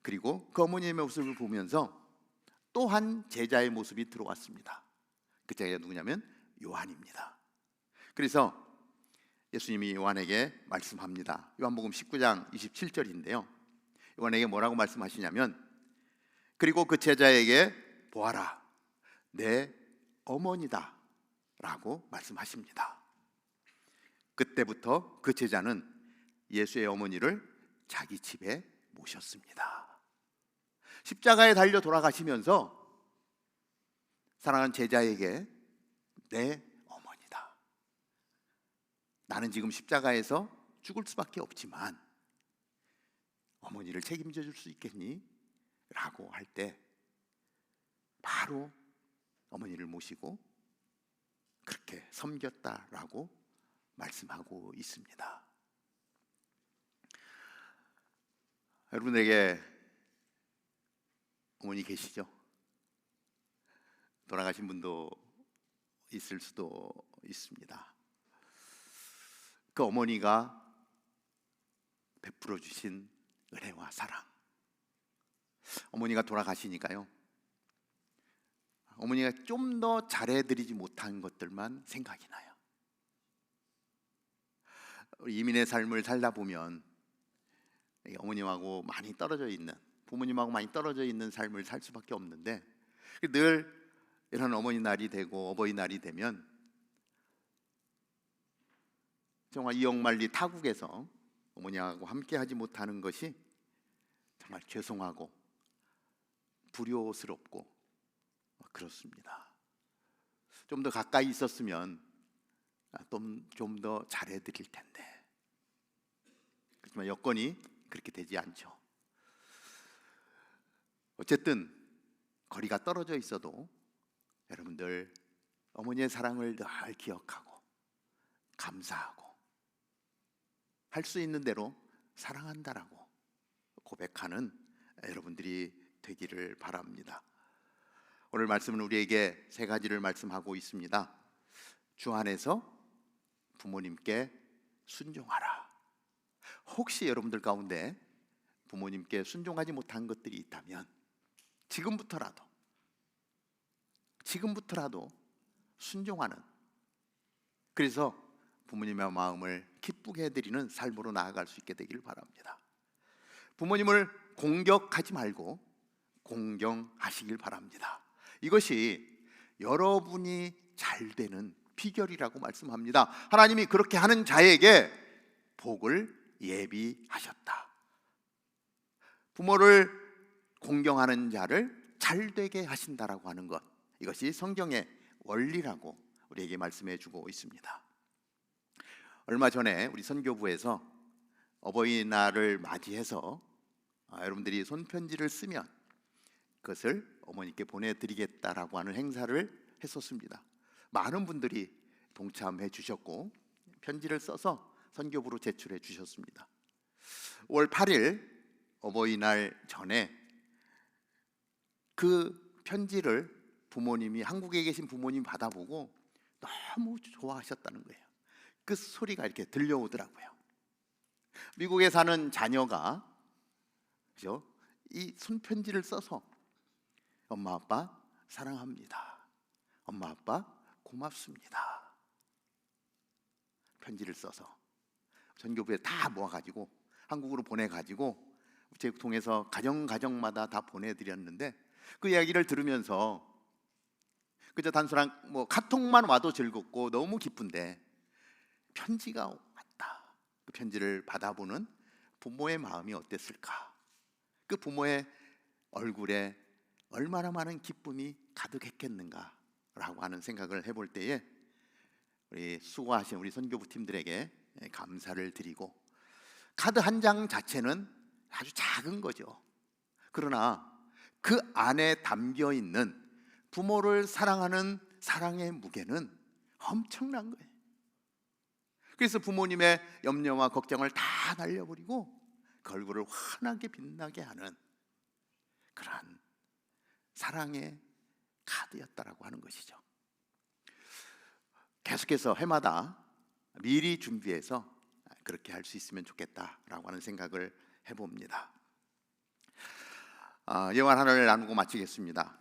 [SPEAKER 5] 그리고 그 어머니의 모습을 보면서 또 한 제자의 모습이 들어왔습니다. 그 제자가 누구냐면 요한입니다. 그래서 예수님이 요한에게 말씀합니다. 요한복음 19장 27절인데요. 요한에게 뭐라고 말씀하시냐면 그리고 그 제자에게 보아라 내 어머니다 라고 말씀하십니다. 그때부터 그 제자는 예수의 어머니를 자기 집에 모셨습니다. 십자가에 달려 돌아가시면서 사랑하는 제자에게 내 어머니다, 나는 지금 십자가에서 죽을 수밖에 없지만 어머니를 책임져 줄 수 있겠니? 라고 할 때 바로 어머니를 모시고 그렇게 섬겼다라고 말씀하고 있습니다. 여러분에게 어머니 계시죠? 돌아가신 분도 있을 수도 있습니다. 그 어머니가 베풀어 주신 은혜와 사랑. 어머니가 돌아가시니까요, 어머니가 좀 더 잘해드리지 못한 것들만 생각이 나요. 이민의 삶을 살다 보면 어머님하고 많이 떨어져 있는, 부모님하고 많이 떨어져 있는 삶을 살 수밖에 없는데 늘 이런 어머니날이 되고 어버이날이 되면 정말 이억만리 타국에서 어머니하고 함께 하지 못하는 것이 정말 죄송하고 불효스럽고 그렇습니다. 좀 더 가까이 있었으면 좀 더 잘해드릴 텐데 그렇지만 여건이 그렇게 되지 않죠. 어쨌든 거리가 떨어져 있어도 여러분들 어머니의 사랑을 늘 기억하고 감사하고 할 수 있는 대로 사랑한다라고 고백하는 여러분들이 되기를 바랍니다. 오늘 말씀은 우리에게 세 가지를 말씀하고 있습니다. 주 안에서 부모님께 순종하라. 혹시 여러분들 가운데 부모님께 순종하지 못한 것들이 있다면 지금부터라도 순종하는, 그래서 부모님의 마음을 기쁘게 해드리는 삶으로 나아갈 수 있게 되기를 바랍니다. 부모님을 공격하지 말고 공경하시길 바랍니다. 이것이 여러분이 잘 되는 비결이라고 말씀합니다. 하나님이 그렇게 하는 자에게 복을 예비하셨다. 부모를 공경하는 자를 잘 되게 하신다라고 하는 것, 이것이 성경의 원리라고 우리에게 말씀해 주고 있습니다. 얼마 전에 우리 선교부에서 어버이날을 맞이해서 여러분들이 손편지를 쓰면 그것을 어머니께 보내드리겠다라고 하는 행사를 했었습니다. 많은 분들이 동참해 주셨고 편지를 써서 선교부로 제출해 주셨습니다. 5월 8일 어버이날 전에 그 편지를 부모님이, 한국에 계신 부모님이 받아보고 너무 좋아하셨다는 거예요. 그 소리가 이렇게 들려오더라고요. 미국에 사는 자녀가, 그죠? 이 손편지를 써서 엄마 아빠 사랑합니다, 엄마 아빠 고맙습니다, 편지를 써서 전교부에 다 모아가지고 한국으로 보내가지고 우체국통해서 가정마다 다 보내드렸는데, 그 이야기를 들으면서 그저 단순한 카톡만 와도 즐겁고 너무 기쁜데 편지가 왔다. 그 편지를 받아보는 부모의 마음이 어땠을까? 그 부모의 얼굴에 얼마나 많은 기쁨이 가득했겠는가라고 하는 생각을 해볼 때에 우리 수고하신 우리 선교부 팀들에게 감사를 드리고, 카드 한 장 자체는 아주 작은 거죠. 그러나 그 안에 담겨 있는 부모를 사랑하는 사랑의 무게는 엄청난 거예요. 그래서 부모님의 염려와 걱정을 다 날려버리고 그 얼굴을 환하게 빛나게 하는 그러한 사랑의 카드였다라고 하는 것이죠. 계속해서 해마다 미리 준비해서 그렇게 할 수 있으면 좋겠다라고 하는 생각을 해봅니다. 영화 하나를 나누고 마치겠습니다.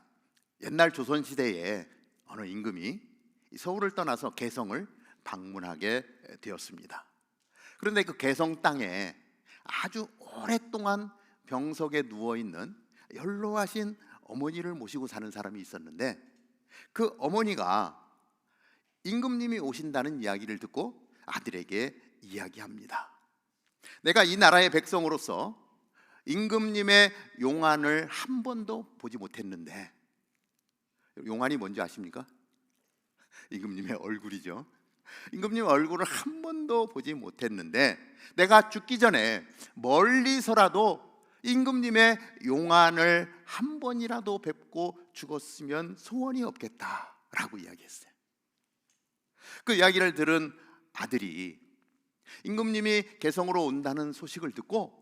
[SPEAKER 5] 옛날 조선시대에 어느 임금이 서울을 떠나서 개성을 방문하게 되었습니다. 그런데 그 개성 땅에 아주 오랫동안 병석에 누워있는 연로하신 어머니를 모시고 사는 사람이 있었는데, 그 어머니가 임금님이 오신다는 이야기를 듣고 아들에게 이야기합니다. 내가 이 나라의 백성으로서 임금님의 용안을 한 번도 보지 못했는데, 용안이 뭔지 아십니까? 임금님의 얼굴이죠. 임금님 얼굴을 한 번도 보지 못했는데 내가 죽기 전에 멀리서라도 임금님의 용안을 한 번이라도 뵙고 죽었으면 소원이 없겠다라고 이야기했어요. 그 이야기를 들은 아들이 임금님이 개성으로 온다는 소식을 듣고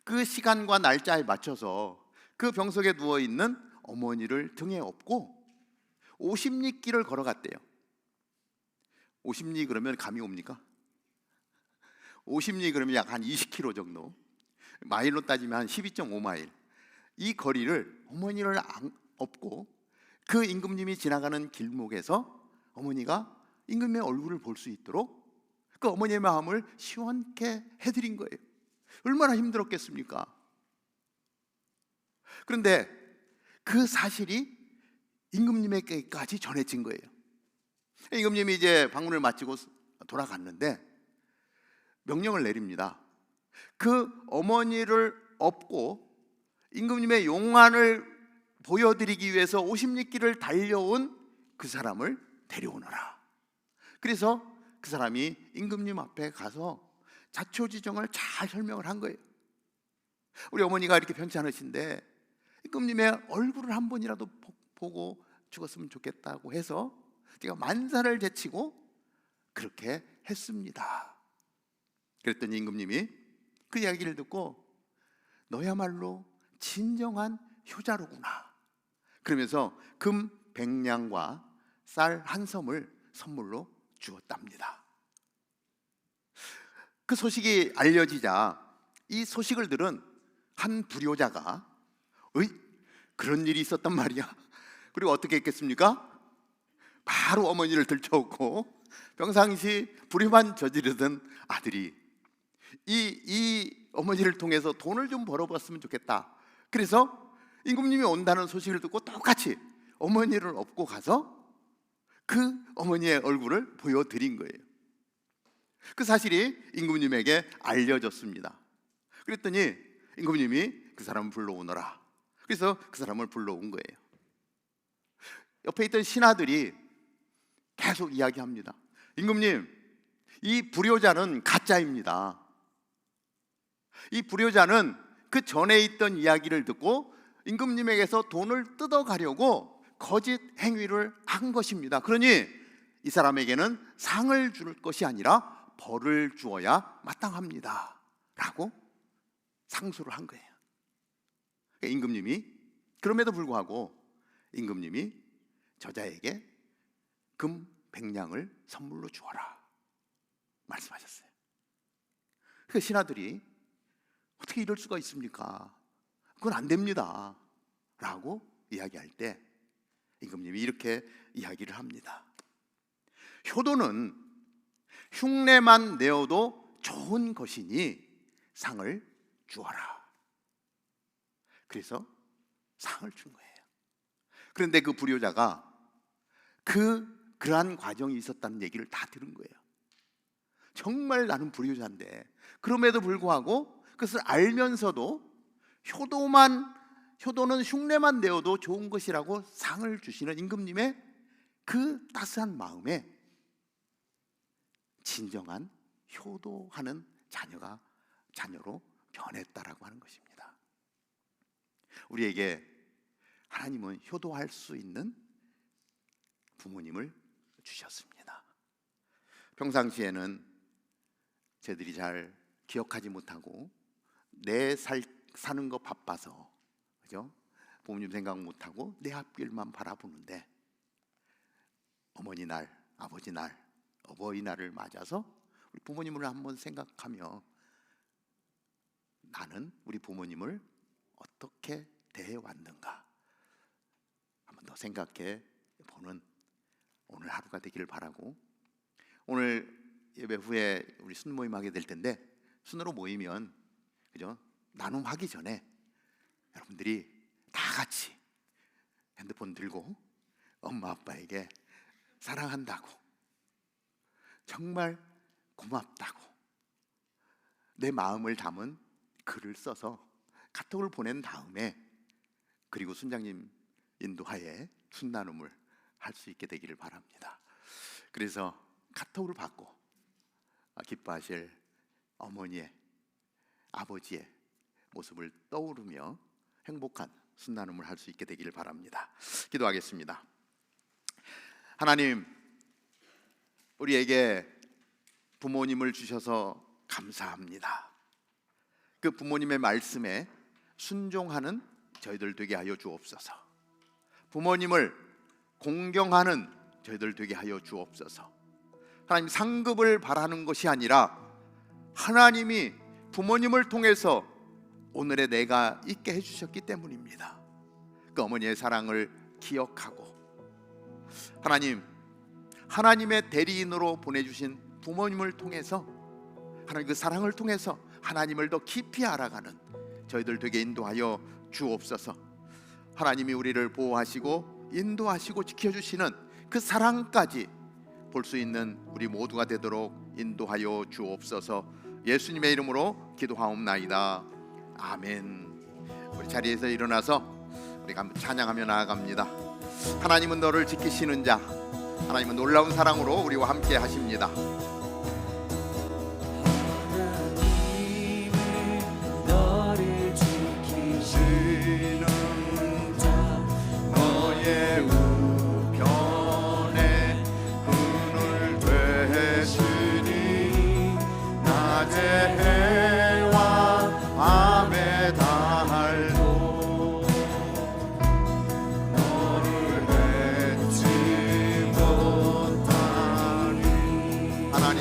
[SPEAKER 5] 그 시간과 날짜에 맞춰서 그 병석에 누워있는 어머니를 등에 업고 50리 길을 걸어갔대요. 50리 그러면 감이 옵니까? 50리 그러면 약 한 20km 정도, 마일로 따지면 한 12.5마일. 이 거리를 어머니를 업고 그 임금님이 지나가는 길목에서 어머니가 임금님의 얼굴을 볼 수 있도록 그 어머니의 마음을 시원케 해드린 거예요. 얼마나 힘들었겠습니까? 그런데 그 사실이 임금님에게까지 전해진 거예요. 임금님이 이제 방문을 마치고 돌아갔는데 명령을 내립니다. 그 어머니를 업고 임금님의 용안을 보여드리기 위해서 50리 길을 달려온 그 사람을 데려오너라. 그래서 그 사람이 임금님 앞에 가서 자초지종을 잘 설명을 한 거예요. 우리 어머니가 이렇게 편찮으신데 임금님의 얼굴을 한 번이라도 보고 죽었으면 좋겠다고 해서 제가 만사를 제치고 그렇게 했습니다. 그랬더니 임금님이 그 이야기를 듣고 너야말로 진정한 효자로구나 그러면서 금 100냥과 쌀 한 섬을 선물로 주었답니다. 그 소식이 알려지자 이 소식을 들은 한 불효자가 그런 일이 있었단 말이야. 그리고 어떻게 했겠습니까? 바로 어머니를 들쳐오고 평상시 불효만 저지르던 아들이 이 어머니를 통해서 돈을 좀 벌어봤으면 좋겠다. 그래서 임금님이 온다는 소식을 듣고 똑같이 어머니를 업고 가서 그 어머니의 얼굴을 보여드린 거예요. 그 사실이 임금님에게 알려졌습니다. 그랬더니 임금님이 그 사람을 불러오너라. 그래서 그 사람을 불러온 거예요. 옆에 있던 신하들이 계속 이야기합니다. 임금님, 이 불효자는 가짜입니다. 이 불효자는 그 전에 있던 이야기를 듣고 임금님에게서 돈을 뜯어가려고 거짓 행위를 한 것입니다. 그러니 이 사람에게는 상을 줄 것이 아니라 벌을 주어야 마땅합니다 라고 상소를 한 거예요. 임금님이, 그럼에도 불구하고 임금님이 저자에게 금 100냥을 선물로 주어라 말씀하셨어요. 그 신하들이 어떻게 이럴 수가 있습니까? 그건 안 됩니다 라고 이야기할 때 임금님이 이렇게 이야기를 합니다. 효도는 흉내만 내어도 좋은 것이니 상을 주어라. 그래서 상을 준 거예요. 그런데 그 불효자가 그러한 과정이 있었다는 얘기를 다 들은 거예요. 정말 나는 불효자인데, 그럼에도 불구하고 그것을 알면서도 효도는 흉내만 내어도 좋은 것이라고 상을 주시는 임금님의 그 따스한 마음에 진정한 효도하는 자녀로 변했다라고 하는 것입니다. 우리에게 하나님은 효도할 수 있는 부모님을 주셨습니다. 평상시에는 저희들이 잘 기억하지 못하고 내 사는 거 바빠서, 그죠? 부모님 생각 못하고 내 앞길만 바라보는데 어머니 날, 아버지 날, 어버이날을 맞아서 우리 부모님을 한번 생각하며 나는 우리 부모님을 어떻게 대해왔는가 한번 더 생각해 보는 오늘 하루가 되기를 바라고, 오늘 예배 후에 우리 순모임 하게 될 텐데 순으로 모이면, 그죠? 나눔하기 전에 여러분들이 다 같이 핸드폰 들고 엄마 아빠에게 사랑한다고, 정말 고맙다고 내 마음을 담은 글을 써서 카톡을 보낸 다음에, 그리고 순장님 인도하에 순나눔을 할 수 있게 되기를 바랍니다. 그래서 카톡을 받고 기뻐하실 어머니의, 아버지의 모습을 떠오르며 행복한 순나눔을 할 수 있게 되기를 바랍니다. 기도하겠습니다. 하나님, 우리에게 부모님을 주셔서 감사합니다. 그 부모님의 말씀에 순종하는 저희들 되게 하여 주옵소서. 부모님을 공경하는 저희들 되게 하여 주옵소서. 하나님, 상급을 바라는 것이 아니라 하나님이 부모님을 통해서 오늘의 내가 있게 해주셨기 때문입니다. 그 어머니의 사랑을 기억하고, 하나님, 하나님의 대리인으로 보내주신 부모님을 통해서, 하나님 그 사랑을 통해서 하나님을 더 깊이 알아가는 저희들 되게 인도하여 주옵소서. 하나님이 우리를 보호하시고 인도하시고 지켜주시는 그 사랑까지 볼 수 있는 우리 모두가 되도록 인도하여 주옵소서. 예수님의 이름으로 기도하옵나이다. 아멘. 우리 자리에서 일어나서 우리가 찬양하며 나아갑니다. 하나님은 너를 지키시는 자, 하나님은 놀라운 사랑으로 우리와 함께 하십니다.
[SPEAKER 2] 너를 지키시는 자,
[SPEAKER 5] 너의 우편에 그늘 되시니 낮에 해와 밤에 달도 너를 잊지 못하니. 하나님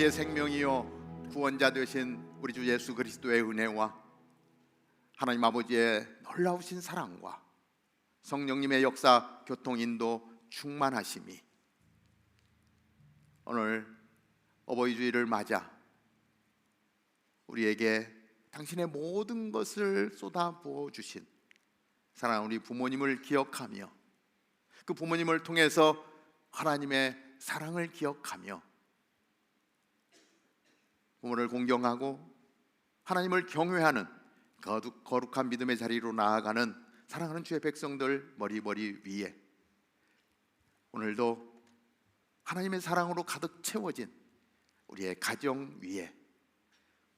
[SPEAKER 5] 우리의 생명이요 구원자 되신 우리 주 예수 그리스도의 은혜와 하나님 아버지의 놀라우신 사랑과 성령님의 역사, 교통, 인도, 충만하심이 오늘 어버이 주일을 맞아 우리에게 당신의 모든 것을 쏟아부어 주신 사랑하는 우리 부모님을 기억하며 그 부모님을 통해서 하나님의 사랑을 기억하며 부모를 공경하고 하나님을 경외하는 거룩한 믿음의 자리로 나아가는 사랑하는 주의 백성들 머리 위에 오늘도 하나님의 사랑으로 가득 채워진 우리의 가정 위에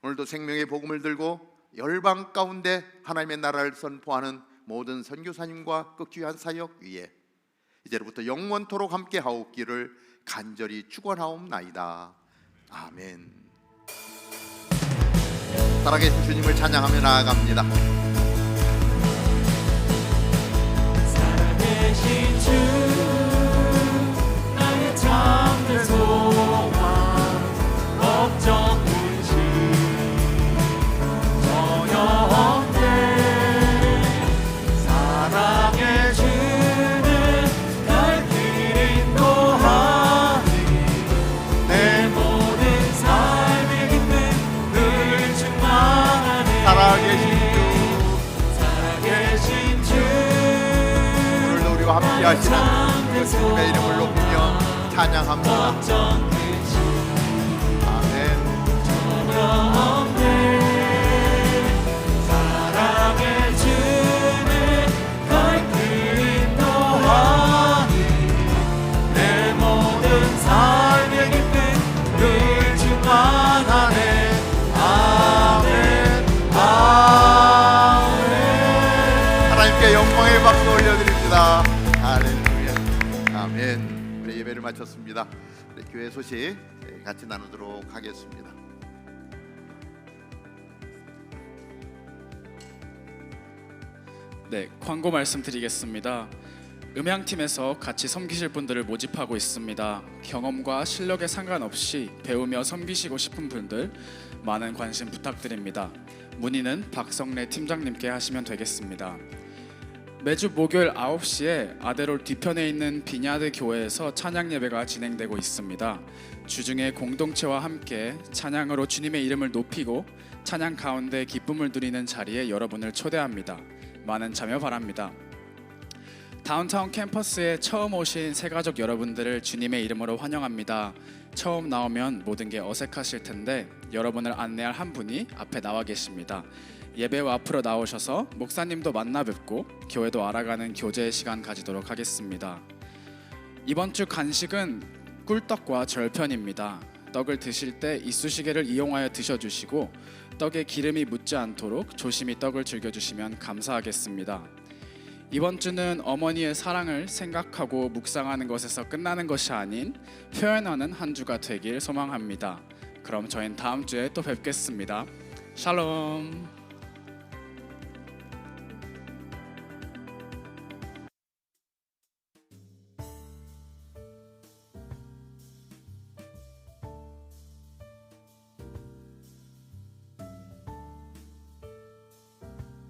[SPEAKER 5] 오늘도 생명의 복음을 들고 열방 가운데 하나님의 나라를 선포하는 모든 선교사님과 그 귀한 사역 위에 이제로부터 영원토록 함께 하옵기를 간절히 축원하옵나이다. 아멘. 살아계신 주님을 찬양하며 나아갑니다.
[SPEAKER 2] 살아계신 주 나의 참된 소망 걱정 근심 전혀 없네 사랑의 주는 날 길 인도하니 내 모든 삶의 기쁨 늘 충만하네 살아계신 주
[SPEAKER 5] 오늘도 우리와 함께 하시는 예수님의 이름을 높이며 찬양합니다. 아멘.
[SPEAKER 2] 사랑의 주는 날 길 인도하니 내 모든 삶의 기쁨 늘 충만하네 아멘 아멘.
[SPEAKER 5] 하나님께 영광의 박수 올려드립니다. 할렐루야. 아멘. 우리 예배를 마쳤습니다. 우리 교회 소식 같이 나누도록 하겠습니다.
[SPEAKER 7] 네, 광고 말씀드리겠습니다. 음향팀에서 같이 섬기실 분들을 모집하고 있습니다. 경험과 실력에 상관없이 배우며 섬기시고 싶은 분들 많은 관심 부탁드립니다. 문의는 박성래 팀장님께 하시면 되겠습니다. 매주 목요일 9시에 아데롤 뒤편에 있는 비냐드 교회에서 찬양 예배가 진행되고 있습니다. 주중에 공동체와 함께 찬양으로 주님의 이름을 높이고 찬양 가운데 기쁨을 누리는 자리에 여러분을 초대합니다. 많은 참여 바랍니다. 다운타운 캠퍼스에 처음 오신 새가족 여러분들을 주님의 이름으로 환영합니다. 처음 나오면 모든 게 어색하실 텐데 여러분을 안내할 한 분이 앞에 나와 계십니다. 예배와 앞으로 나오셔서 목사님도 만나 뵙고 교회도 알아가는 교제의 시간 가지도록 하겠습니다. 이번 주 간식은 꿀떡과 절편입니다. 떡을 드실 때 이쑤시개를 이용하여 드셔주시고 떡에 기름이 묻지 않도록 조심히 떡을 즐겨주시면 감사하겠습니다. 이번 주는 어머니의 사랑을 생각하고 묵상하는 것에서 끝나는 것이 아닌 표현하는 한 주가 되길 소망합니다. 그럼 저희는 다음 주에 또 뵙겠습니다. 샬롬.